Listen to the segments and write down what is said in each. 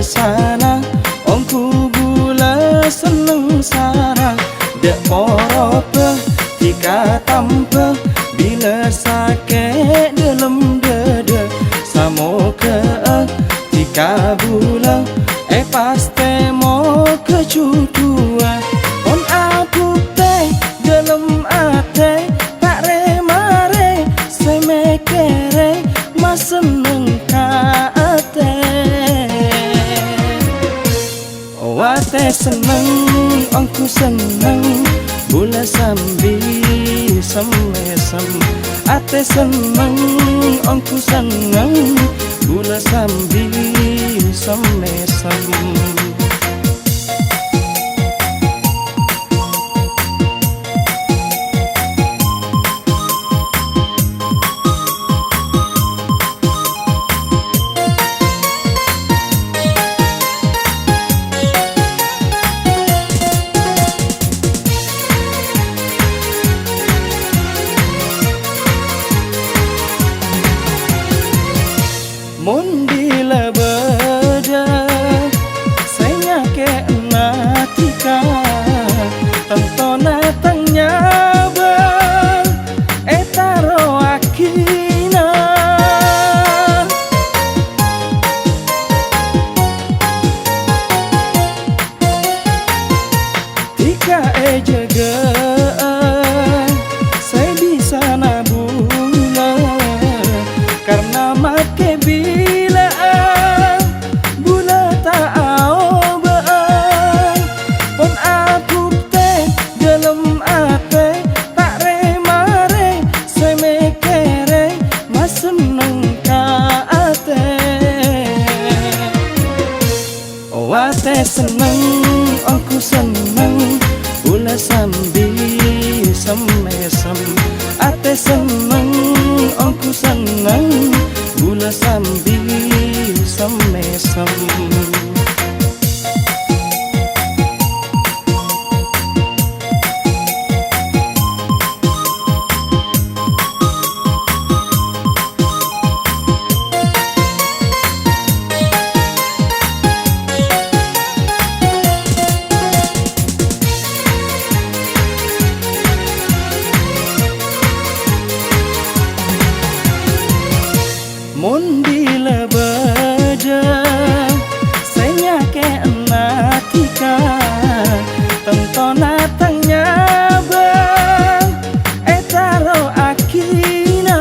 sana ongku bula seneng sana dek porope tika tampe bila sakit dalam dada samo ke tika bula paste mo kecudua on aku teh dalam ate tak remare semekere mas seneng ka ate oh ate seneng aku seneng bula sambi semesem ate seneng aku seneng bula sambi semesem. Mondila beda saya ke natika tentona tanya ba etaro akina tika jaga saya bisa nabula karena make ate seneng, aku seneng, bula sambi semesem. Ate seneng, aku seneng, bula sambi semesem. Mondila beda saya ke natika tentona tanya ba etaro akina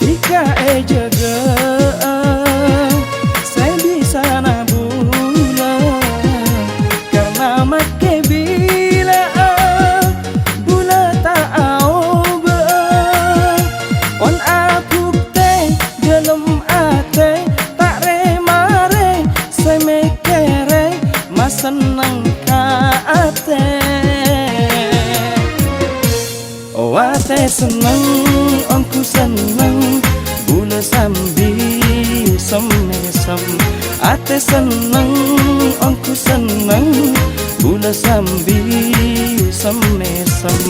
tika jaga saya bisa nabula karena make seneng ka ate oh ate seneng aku seneng bula sambi semesem ate seneng aku seneng bula sambi semesem.